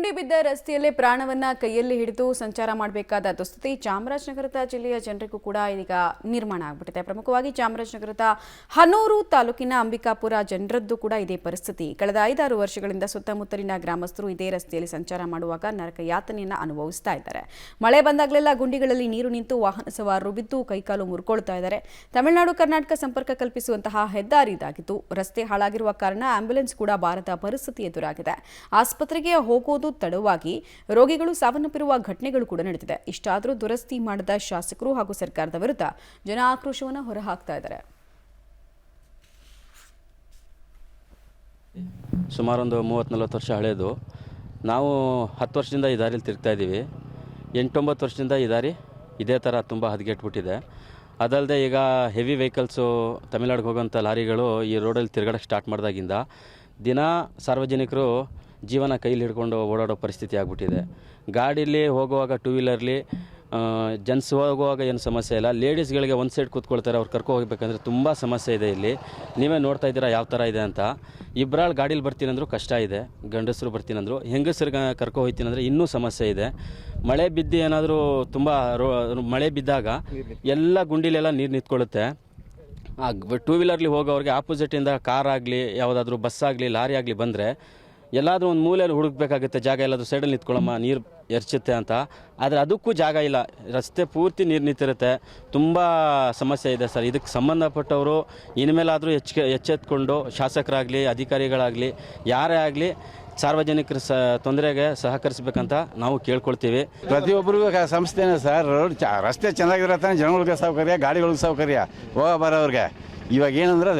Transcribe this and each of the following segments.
ಗುಂಡಿ ಬಿದ್ದ ರಸ್ತೆಯಲ್ಲೇ ಪ್ರಾಣವನ್ನ ಕೈಯಲ್ಲಿ ಹಿಡಿದು ಸಂಚಾರ ಮಾಡಬೇಕಾದ ದುಸ್ಥಿತಿ ಚಾಮರಾಜನಗರದ ಜಿಲ್ಲೆಯ ಜನರಿಗೂ ಕೂಡ ಇದೀಗ ನಿರ್ಮಾಣ ಆಗ್ಬಿಟ್ಟಿದೆ. ಪ್ರಮುಖವಾಗಿ ಚಾಮರಾಜನಗರದ ಹನೂರು ತಾಲೂಕಿನ ಅಂಬಿಕಾಪುರ ಜನರದ್ದು ಕೂಡ ಇದೇ ಪರಿಸ್ಥಿತಿ. ಕಳೆದ 5-6 ವರ್ಷಗಳಿಂದ ಸುತ್ತಮುತ್ತಲಿನ ಗ್ರಾಮಸ್ಥರು ಇದೇ ರಸ್ತೆಯಲ್ಲಿ ಸಂಚಾರ ಮಾಡುವಾಗ ನರಕ ಯಾತನೆಯನ್ನ ಅನುಭವಿಸ್ತಾ ಇದ್ದಾರೆ. ಮಳೆ ಬಂದಾಗಲೆಲ್ಲ ಗುಂಡಿಗಳಲ್ಲಿ ನೀರು ನಿಂತು ವಾಹನ ಸವಾರರು ಬಿದ್ದು ಕೈಕಾಲು ಮುರ್ಕೊಳ್ತಾ ಇದ್ದಾರೆ. ತಮಿಳುನಾಡು ಕರ್ನಾಟಕ ಸಂಪರ್ಕ ಕಲ್ಪಿಸುವಂತಹ ಹೆದ್ದಾರಿ ಇದಾಗಿತ್ತು. ರಸ್ತೆ ಹಾಳಾಗಿರುವ ಕಾರಣ ಆಂಬ್ಯುಲೆನ್ಸ್ ಕೂಡ ಬಾರದ ಪರಿಸ್ಥಿತಿ ಎದುರಾಗಿದೆ. ಆಸ್ಪತ್ರೆಗೆ ಹೋಗೋದು ತಡವಾಗಿ ರೋಗಿಗಳು ಸಾವನ್ನಪ್ಪಿರುವ ಘಟನೆಗಳು ಕೂಡ ನಡೆದಿದೆ. ಇಷ್ಟಾದರೂ ದುರಸ್ತಿ ಮಾಡದ ಶಾಸಕರು ಹಾಗೂ ಸರ್ಕಾರದ ವಿರುದ್ಧ ಜನ ಆಕ್ರೋಶವನ್ನು ಹೊರಹಾಕ್ತಾ ಇದ್ದಾರೆ. ಸುಮಾರು ಒಂದು 30-40 ವರ್ಷ ಹಳೆಯದು. ನಾವು 10 ವರ್ಷದಿಂದ ಈ ದಾರಿಯಲ್ಲಿ ತಿರುಗ್ತಾ ಇದ್ದೀವಿ. 8-9 ವರ್ಷದಿಂದ ಈ ದಾರಿ ಇದೇ ಥರ ತುಂಬ ಹದಗೆಟ್ಬಿಟ್ಟಿದೆ. ಅದಲ್ಲದೆ ಈಗ ಹೆವಿ ವೆಹಿಕಲ್ಸು ತಮಿಳ್ನಾಡಿಗೆ ಹೋಗೋಂಥ ಲಾರಿಗಳು ಈ ರೋಡಲ್ಲಿ ತಿರುಗಾಡೋಕ್ಕೆ ಸ್ಟಾರ್ಟ್ ಮಾಡಿದಾಗಿಂದ ದಿನ ಸಾರ್ವಜನಿಕರು ಜೀವನ ಕೈಲಿ ಹಿಡ್ಕೊಂಡು ಓಡಾಡೋ ಪರಿಸ್ಥಿತಿ ಆಗ್ಬಿಟ್ಟಿದೆ. ಗಾಡೀಲಿ ಹೋಗುವಾಗ ಟೂ ವೀಲರ್ಲಿ ಜೆಂಟ್ಸ್ ಹೋಗುವಾಗ ಏನು ಸಮಸ್ಯೆ ಇಲ್ಲ. ಲೇಡೀಸ್ಗಳಿಗೆ ಒಂದು ಸೈಡ್ ಕೂತ್ಕೊಳ್ತಾರೆ, ಅವ್ರು ಕರ್ಕೊ ಹೋಗ್ಬೇಕಂದ್ರೆ ತುಂಬ ಸಮಸ್ಯೆ ಇದೆ. ಇಲ್ಲಿ ನೀವೇ ನೋಡ್ತಾ ಇದ್ದೀರಾ ಯಾವ ಥರ ಇದೆ ಅಂತ. ಇಬ್ಬರಾಳು ಗಾಡೀಲಿ ಬರ್ತೀನಂದ್ರು ಕಷ್ಟ ಇದೆ, ಗಂಡಸರು ಬರ್ತೀನಂದ್ರು. ಹೆಂಗಸರಿಗೆ ಕರ್ಕೊ ಹೋಗ್ತೀನಂದ್ರೆ ಇನ್ನೂ ಸಮಸ್ಯೆ ಇದೆ. ಮಳೆ ಬಿದ್ದು ಏನಾದರೂ ತುಂಬ ಮಳೆ ಬಿದ್ದಾಗ ಎಲ್ಲ ಗುಂಡಿಲೆಲ್ಲ ನೀರು ನಿಂತ್ಕೊಳ್ಳುತ್ತೆ. ಟೂ ವೀಲರ್ಲಿ ಹೋಗೋರಿಗೆ ಆಪೋಸಿಟಿಂದ ಕಾರ್ ಆಗಲಿ ಯಾವುದಾದ್ರೂ ಬಸ್ ಆಗಲಿ ಲಾರಿ ಆಗಲಿ ಬಂದರೆ ಎಲ್ಲಾದರೂ ಒಂದು ಮೂಲೆಯಲ್ಲಿ ಹುಡುಕಬೇಕಾಗುತ್ತೆ, ಜಾಗ ಎಲ್ಲಾದರೂ ಸೈಡಲ್ಲಿ ನಿಂತ್ಕೊಳ್ಳಮ್ಮ ನೀರು ಎರ್ಚುತ್ತೆ ಅಂತ. ಆದರೆ ಅದಕ್ಕೂ ಜಾಗ ಇಲ್ಲ, ರಸ್ತೆ ಪೂರ್ತಿ ನೀರು ನಿಂತಿರುತ್ತೆ. ತುಂಬ ಸಮಸ್ಯೆ ಇದೆ ಸರ್. ಇದಕ್ಕೆ ಸಂಬಂಧಪಟ್ಟವರು ಇನ್ಮೇಲಾದರೂ ಎಚ್ಚೆತ್ಕೊಂಡು ಶಾಸಕರಾಗಲಿ ಅಧಿಕಾರಿಗಳಾಗಲಿ ಯಾರೇ ಆಗಲಿ ಸಾರ್ವಜನಿಕರ ತೊಂದರೆಗೆ ಸಹಕರಿಸಬೇಕಂತ ನಾವು ಕೇಳ್ಕೊಳ್ತೀವಿ. ಪ್ರತಿಯೊಬ್ಬರಿಗೂ ಸಂಸ್ಥೆನೇ ಸರ್. ರಸ್ತೆ ಚೆನ್ನಾಗಿರತ್ತಾನೆ, ಜನಗಳಿಗೆ ಸೌಕರ್ಯ, ಗಾಡಿಗಳಿಗೆ ಸೌಕರ್ಯ, ಹೋಗ ಬರೋರಿಗೆ. ಇವಾಗ ಏನಂದ್ರೆ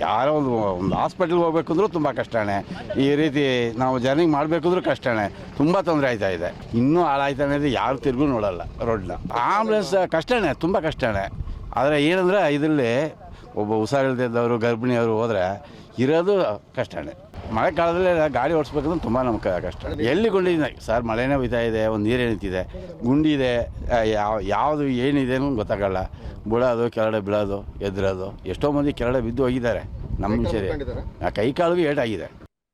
ಯಾರೋ ಒಂದು ಹಾಸ್ಪಿಟ್ಲಿಗೆ ಹೋಗ್ಬೇಕಂದ್ರೂ ತುಂಬ ಕಷ್ಟನೇ. ಈ ರೀತಿ ನಾವು ಜರ್ನಿ ಮಾಡಬೇಕಂದ್ರೂ ಕಷ್ಟನೇ. ತುಂಬ ತೊಂದರೆ ಆಯ್ತಾ ಇದೆ. ಇನ್ನೂ ಹಾಳಾಯ್ತಾನೆ ಇದೆ, ಯಾರು ತಿರುಗೂ ನೋಡಲ್ಲ ರೋಡ್ನ. ಆಂಬುಲೆನ್ಸ್ ಕಷ್ಟನೇ, ತುಂಬ ಕಷ್ಟನೇ. ಆದರೆ ಏನಂದರೆ ಇದರಲ್ಲಿ ಒಬ್ಬ ಹುಷಾರಿಲ್ದಿದ್ದವರು ಗರ್ಭಿಣಿಯವರು ಹೋದರೆ ಇರೋದು ಕಷ್ಟನೇ. ಮಳೆಗಾಲದಲ್ಲಿ ಗಾಡಿ ಓಡಿಸ್ಬೇಕಂದ್ರೆ ತುಂಬ ನಮ್ಗೆ ಕಷ್ಟ. ಎಲ್ಲಿ ಗುಂಡಿ ಸರ್, ಮಳೆನೇ ಹೋಯ್ತಾ ಇದೆ, ಒಂದು ನೀರು ನಿಂತಿದೆ, ಗುಂಡಿ ಇದೆ, ಯಾವುದು ಏನಿದೆ ಅನ್ನೋ ಗೊತ್ತಾಗಲ್ಲ. ಬಿಡೋದು, ಕೆಳಗಡೆ ಬೀಳೋದು, ಎದ್ರೋದು. ಎಷ್ಟೋ ಮಂದಿ ಕೆಳಗಡೆ ಬಿದ್ದು ಹೋಗಿದ್ದಾರೆ. ನಮ್ಮ ಮುಂಚೆ ಕೈ ಕಾಲಿಗೆ ಏಟಾಗಿದೆ.